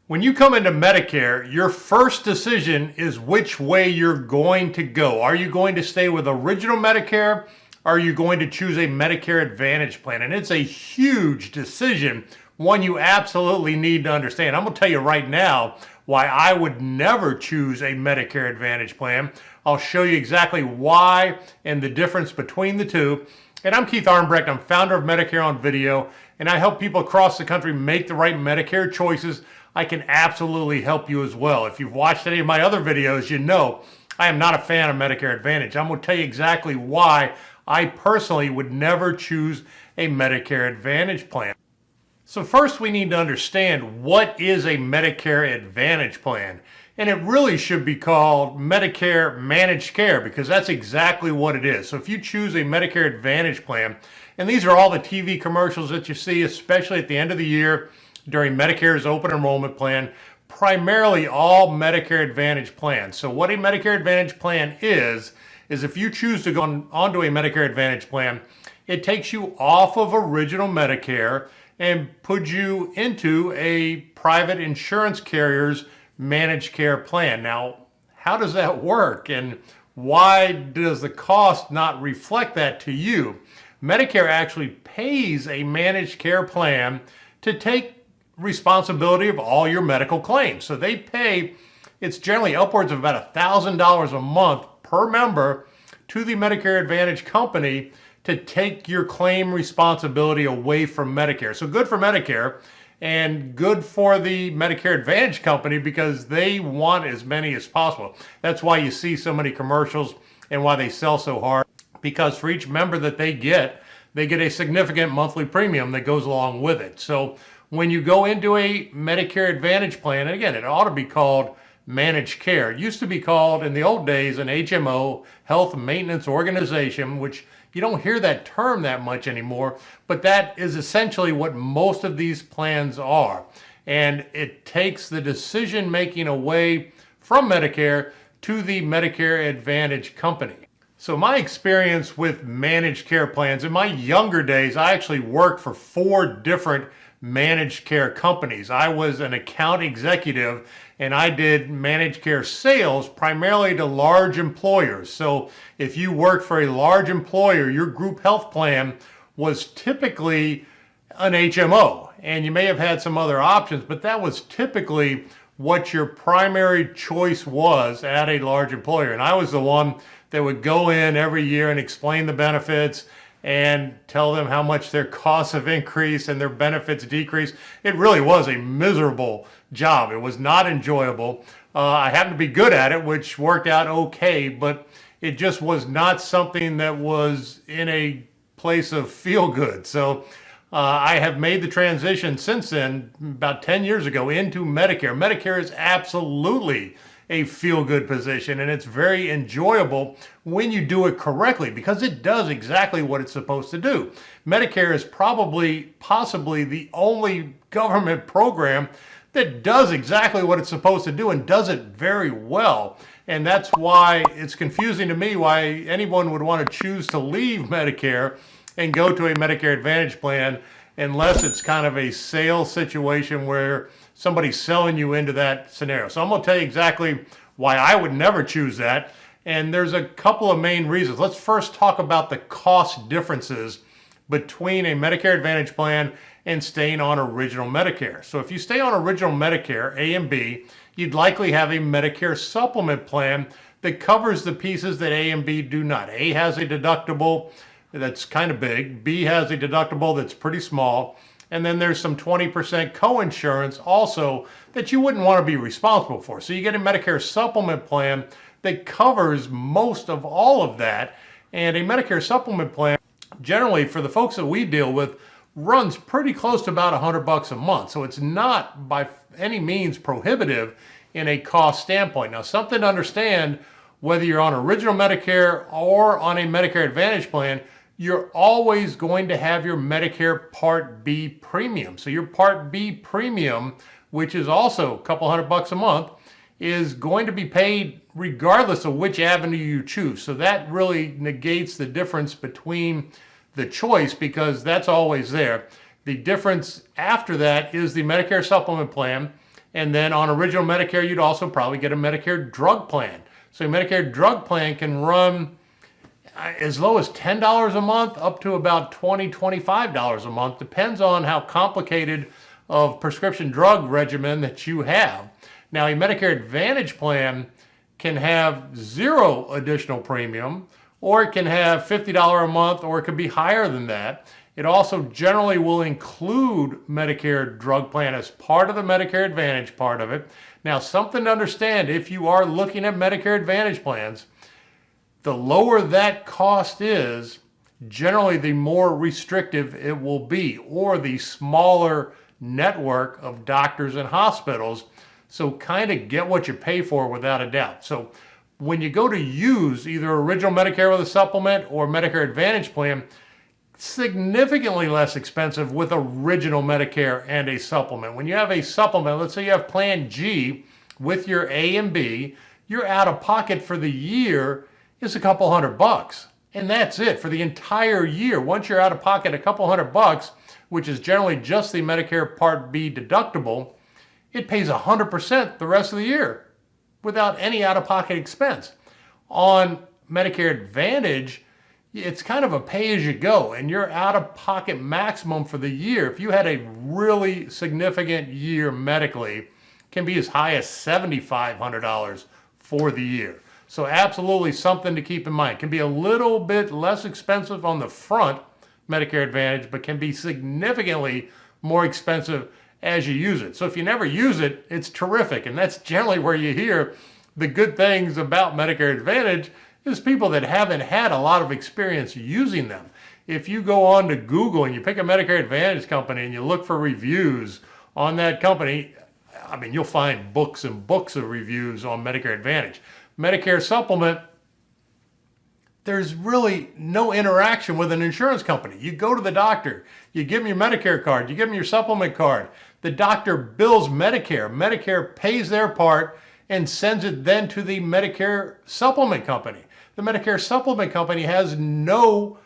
When you come into Medicare, your first decision is which way you're going to go. Are you going to stay with original Medicare? Are you going to choose a Medicare Advantage plan? And it's a huge decision, one you absolutely need to understand. I'm going to tell you right now why I would never choose a Medicare Advantage plan. I'll show you exactly why and the difference between the two. And I'm Keith Armbrecht. I'm founder of Medicare on Video, and I help people across the country make the right Medicare choices. I can absolutely help you as well. If you've watched any of my other videos, you know I am not a fan of Medicare Advantage. I'm going to tell you exactly why I personally would never choose a Medicare Advantage plan. So first we need to understand what is a Medicare Advantage plan. And it really should be called Medicare Managed Care because that's exactly what it is. So if you choose a Medicare Advantage plan, and these are all the TV commercials that you see, especially at the end of the year during Medicare's open enrollment plan, primarily all Medicare Advantage plans. So what a Medicare Advantage plan is if you choose to go onto a Medicare Advantage plan, it takes you off of original Medicare and puts you into a private insurance carrier's managed care plan. Now, how does that work and why does the cost not reflect that to you? Medicare actually pays a managed care plan to take responsibility of all your medical claims. So they pay, it's generally upwards of about $1,000 a month per member to the Medicare Advantage company to take your claim responsibility away from Medicare. So good for Medicare and good for the Medicare Advantage company because they want as many as possible. That's why you see so many commercials and why they sell so hard, because for each member that they get a significant monthly premium that goes along with it. So when you go into a Medicare Advantage plan, and again, it ought to be called managed care. It used to be called, in the old days, an HMO, Health Maintenance Organization, which you don't hear that term that much anymore, but that is essentially what most of these plans are. And it takes the decision making away from Medicare to the Medicare Advantage company. So my experience with managed care plans, in my younger days, I actually worked for 4 different managed care companies. I was an account executive and I did managed care sales primarily to large employers. So if you worked for a large employer, your group health plan was typically an HMO, and you may have had some other options, but that was typically what your primary choice was at a large employer. And I was the one that would go in every year and explain the benefits and tell them how much their costs have increased and their benefits decreased. It really was a miserable job. It was not enjoyable. I happened to be good at it, which worked out okay, but it just was not something that was in a place of feel good. So I have made the transition since then, about 10 years ago, into Medicare. Medicare is absolutely a feel-good position, and it's very enjoyable when you do it correctly because it does exactly what it's supposed to do. Medicare is possibly the only government program that does exactly what it's supposed to do and does it very well. And that's why it's confusing to me why anyone would want to choose to leave Medicare and go to a Medicare Advantage plan unless it's kind of a sales situation where somebody's selling you into that scenario. So I'm going to tell you exactly why I would never choose that. And there's a couple of main reasons. Let's first talk about the cost differences between a Medicare Advantage plan and staying on original Medicare. So if you stay on original Medicare, A and B, you'd likely have a Medicare supplement plan that covers the pieces that A and B do not. A has a deductible that's kind of big. B has a deductible that's pretty small. And then there's some 20% co-insurance also that you wouldn't want to be responsible for. So you get a Medicare supplement plan that covers most of all of that. And a Medicare supplement plan, generally for the folks that we deal with, runs pretty close to about $100 a month. So it's not by any means prohibitive in a cost standpoint. Now, something to understand, whether you're on original Medicare or on a Medicare Advantage plan, you're always going to have your Medicare Part B premium. So your Part B premium, which is also a couple $100 a month, is going to be paid regardless of which avenue you choose. So that really negates the difference between the choice because that's always there. The difference after that is the Medicare supplement plan And then on original Medicare, you'd also probably get a Medicare drug plan. So a Medicare drug plan can run as low as $10 a month up to about $20, $25 a month. Depends on how complicated of prescription drug regimen that you have. Now, a Medicare Advantage plan can have zero additional premium, or it can have $50 a month, or it could be higher than that. It also generally will include Medicare drug plan as part of the Medicare Advantage part of it. Now, something to understand, if you are looking at Medicare Advantage plans, the lower that cost is, generally the more restrictive it will be, or the smaller network of doctors and hospitals. So kind of get what you pay for without a doubt. So when you go to use either original Medicare with a supplement or Medicare Advantage plan, significantly less expensive with original Medicare and a supplement. When you have a supplement, let's say you have Plan G with your A and B, your out of pocket for the year is a couple $100. And that's it for the entire year. Once you're out of pocket a couple $100, which is generally just the Medicare Part B deductible, it pays 100% the rest of the year without any out-of-pocket expense. On Medicare Advantage, it's kind of a pay-as-you-go, and your out-of-pocket maximum for the year, if you had a really significant year medically, can be as high as $7,500 for the year. So absolutely something to keep in mind. It can be a little bit less expensive on the front, Medicare Advantage, but can be significantly more expensive as you use it. So if you never use it, it's terrific. And that's generally where you hear the good things about Medicare Advantage is people that haven't had a lot of experience using them. If you go on to Google and you pick a Medicare Advantage company and you look for reviews on that company, I mean, you'll find books and books of reviews on Medicare Advantage. Medicare Supplement, there's really no interaction with an insurance company. You go to the doctor, you give them your Medicare card, you give them your supplement card. The doctor bills Medicare. Medicare pays their part and sends it then to the Medicare supplement company. The Medicare supplement company has no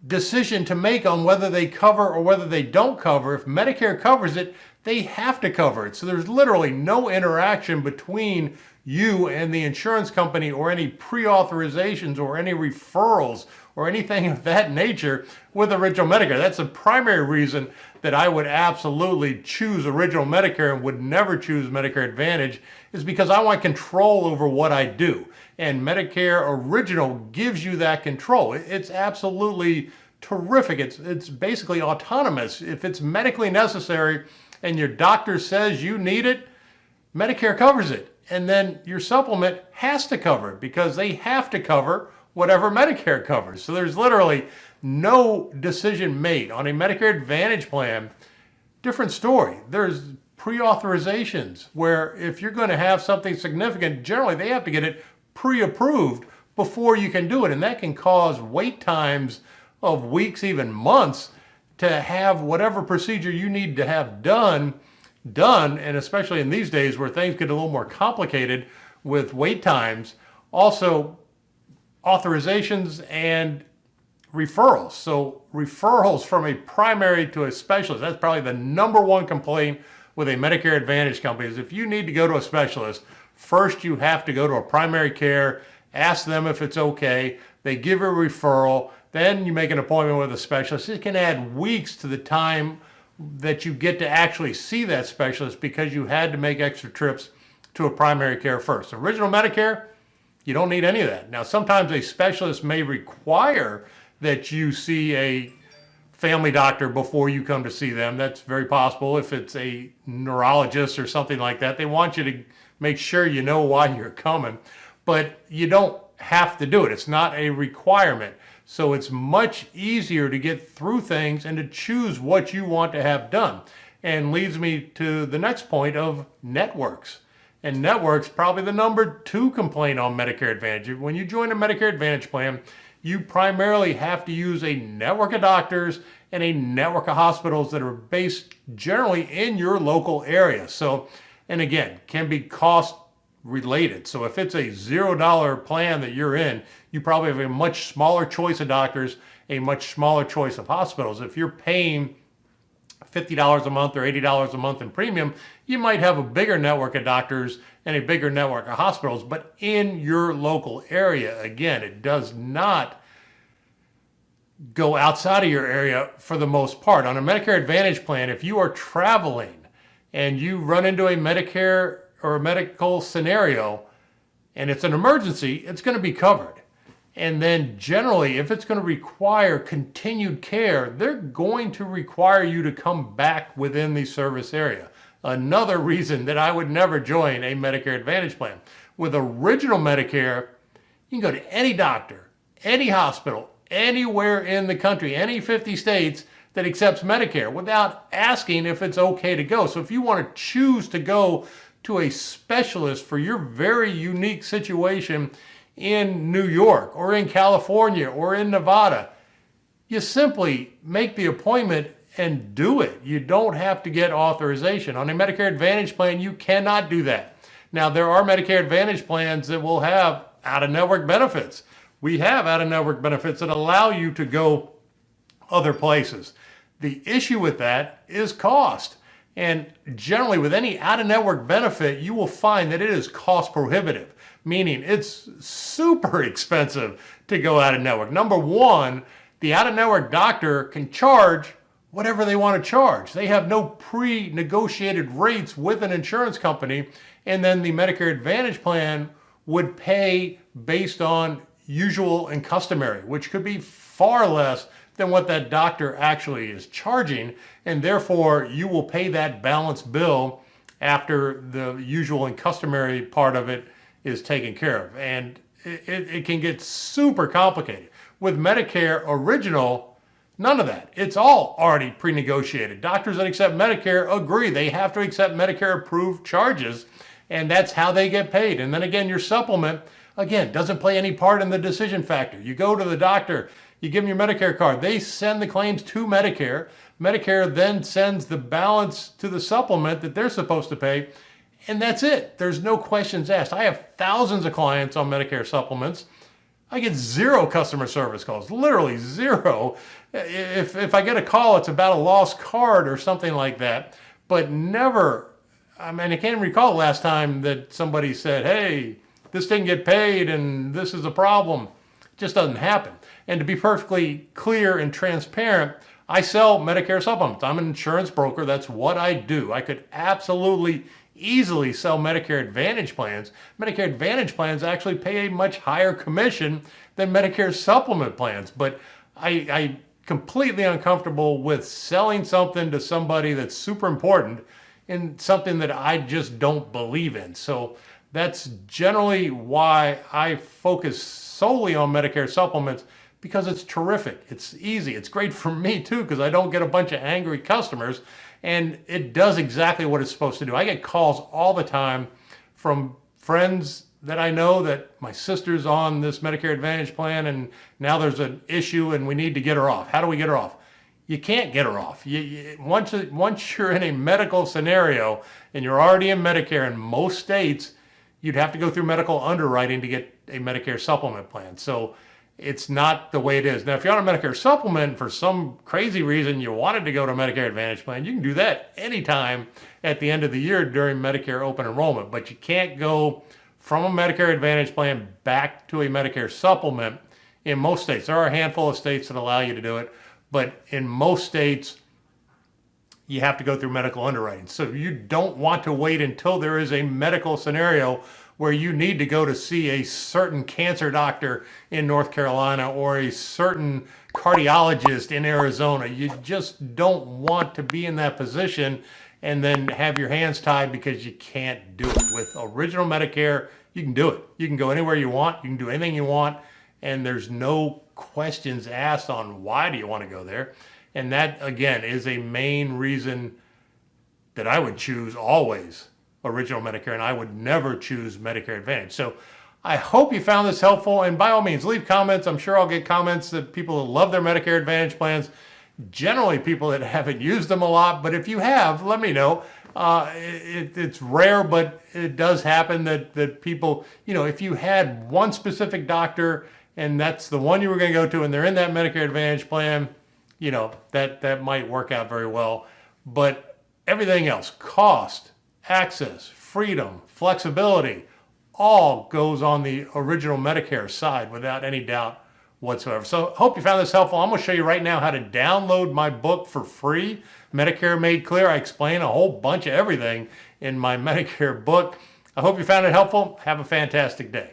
decision to make on whether they cover or whether they don't cover. If Medicare covers it, they have to cover it. So there's literally no interaction between you and the insurance company or any pre-authorizations or any referrals or anything of that nature with original Medicare. That's the primary reason that I would absolutely choose original Medicare and would never choose Medicare Advantage, is because I want control over what I do. And Medicare Original gives you that control. It's absolutely terrific. It's basically autonomous. If it's medically necessary and your doctor says you need it, Medicare covers it. And then your supplement has to cover it because they have to cover whatever Medicare covers. So there's literally no decision made. On a Medicare Advantage plan, different story. There's pre-authorizations where if you're going to have something significant, generally they have to get it pre-approved before you can do it. And that can cause wait times of weeks, even months, to have whatever procedure you need to have done, and especially in these days where things get a little more complicated with wait times. Also, authorizations and referrals. So referrals from a primary to a specialist, that's probably the number one complaint with a Medicare Advantage company is if you need to go to a specialist, first you have to go to a primary care, ask them if it's okay, they give you a referral, then you make an appointment with a specialist. It can add weeks to the time that you get to actually see that specialist because you had to make extra trips to a primary care first. Original Medicare, you don't need any of that. Now, sometimes a specialist may require that you see a family doctor before you come to see them. That's very possible. If it's a neurologist or something like that, they want you to make sure you know why you're coming. But you don't have to do it. It's not a requirement. So it's much easier to get through things and to choose what you want to have done. And leads me to the next point of networks. And networks, probably the number 2 complaint on Medicare Advantage. When you join a Medicare Advantage plan, you primarily have to use a network of doctors and a network of hospitals that are based generally in your local area. So, and again, can be cost related. So if it's a $0 plan that you're in, you probably have a much smaller choice of doctors, a much smaller choice of hospitals. If you're paying $50 a month or $80 a month in premium, you might have a bigger network of doctors and a bigger network of hospitals, but in your local area. Again, it does not go outside of your area for the most part. On a Medicare Advantage plan, if you are traveling and you run into a Medicare or a medical scenario and it's an emergency, it's going to be covered. And then generally, if it's going to require continued care, they're going to require you to come back within the service area. Another reason that I would never join a Medicare Advantage plan. With original Medicare, you can go to any doctor, any hospital, anywhere in the country, any 50 states that accepts Medicare without asking if it's okay to go. So if you want to choose to go to a specialist for your very unique situation in New York or in California or in Nevada, you simply make the appointment and do it. You don't have to get authorization. On a Medicare Advantage plan, you cannot do that. Now, there are Medicare Advantage plans that will have out-of-network benefits. We have out-of-network benefits that allow you to go other places. The issue with that is cost. And generally, with any out-of-network benefit, you will find that it is cost prohibitive, meaning it's super expensive to go out-of-network. Number one, the out-of-network doctor can charge whatever they want to charge. They have no pre-negotiated rates with an insurance company, and then the Medicare Advantage plan would pay based on usual and customary, which could be far less than what that doctor actually is charging, and therefore you will pay that balance bill after the usual and customary part of it is taken care of. And it can get super complicated. With Medicare Original, none of that. It's all already pre-negotiated. Doctors that accept Medicare agree they have to accept Medicare approved charges, and that's how they get paid. And then again, your supplement, again, doesn't play any part in the decision factor. You go to the doctor, you give them your Medicare card, they send the claims to Medicare. Medicare then sends the balance to the supplement that they're supposed to pay, and that's it. There's no questions asked. I have thousands of clients on Medicare supplements. I get zero customer service calls, literally zero. If I get a call, it's about a lost card or something like that, but never, I mean, I can't recall the last time that somebody said, hey, this didn't get paid and this is a problem. It just doesn't happen. And to be perfectly clear and transparent, I sell Medicare supplements. I'm an insurance broker. That's what I do. I could absolutely easily sell Medicare Advantage plans. Medicare Advantage plans actually pay a much higher commission than Medicare supplement plans. But I completely uncomfortable with selling something to somebody that's super important in something that I just don't believe in. So that's generally why I focus solely on Medicare supplements, because it's terrific. It's easy. It's great for me too, because I don't get a bunch of angry customers, and it does exactly what it's supposed to do. I get calls all the time from friends that I know that my sister's on this Medicare Advantage plan and now there's an issue and we need to get her off. How do we get her off? You can't get her off. Once you're in a medical scenario and you're already in Medicare in most states, you'd have to go through medical underwriting to get a Medicare supplement plan. So it's not the way it is. Now, if you're on a Medicare supplement for some crazy reason you wanted to go to a Medicare Advantage plan, you can do that anytime at the end of the year during Medicare open enrollment. But you can't go from a Medicare Advantage plan back to a Medicare supplement in most states. There are a handful of states that allow you to do it, but in most states, you have to go through medical underwriting. So you don't want to wait until there is a medical scenario where you need to go to see a certain cancer doctor in North Carolina or a certain cardiologist in Arizona. You just don't want to be in that position and then have your hands tied because you can't do it. With original Medicare, you can do it. You can go anywhere you want. You can do anything you want. And there's no questions asked on why do you want to go there. And that, again, is a main reason that I would choose always original Medicare, and I would never choose Medicare Advantage. So I hope you found this helpful, and by all means, leave comments. I'm sure I'll get comments that people love their Medicare Advantage plans, generally people that haven't used them a lot, but if you have, let me know. It's rare, but it does happen that people, if you had one specific doctor and that's the one you were going to go to and they're in that Medicare Advantage plan, that might work out very well. but everything else, cost, access, freedom, flexibility, all goes on the original Medicare side without any doubt whatsoever. So hope you found this helpful. I'm going to show you right now how to download my book for free, Medicare Made Clear. I explain a whole bunch of everything in my Medicare book. I hope you found it helpful. Have a fantastic day.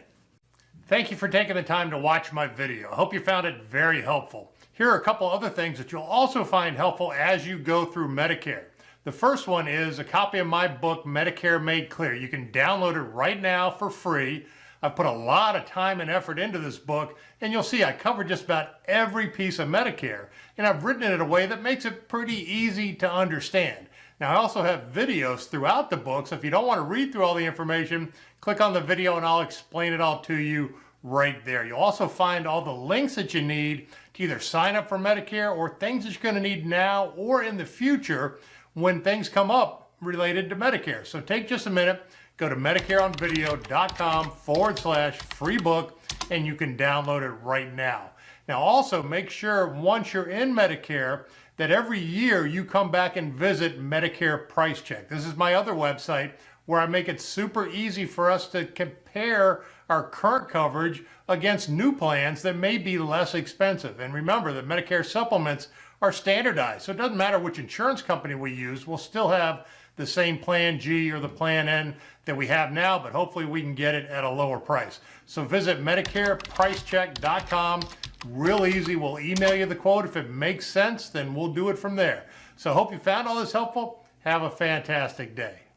Thank you for taking the time to watch my video. I hope you found it very helpful. Here are a couple other things that you'll also find helpful as you go through Medicare. The first one is a copy of my book, Medicare Made Clear. You can download it right now for free. I've put a lot of time and effort into this book, and you'll see I cover just about every piece of Medicare, and I've written it in a way that makes it pretty easy to understand. Now, I also have videos throughout the book, so if you don't want to read through all the information, click on the video and I'll explain it all to you right there. You'll also find all the links that you need to either sign up for Medicare or things that you're going to need now or in the future when things come up related to Medicare. So take just a minute, go to medicareonvideo.com/free book, and you can download it right now. Now also make sure once you're in Medicare that every year you come back and visit Medicare Price Check. This is my other website where I make it super easy for us to compare our current coverage against new plans that may be less expensive. And remember that Medicare supplements are standardized, so it doesn't matter which insurance company we use, we'll still have the same Plan G or the Plan N that we have now, but hopefully we can get it at a lower price. So visit MedicarePriceCheck.com. Real easy. We'll email you the quote. If it makes sense, then we'll do it from there. So hope you found all this helpful. Have a fantastic day.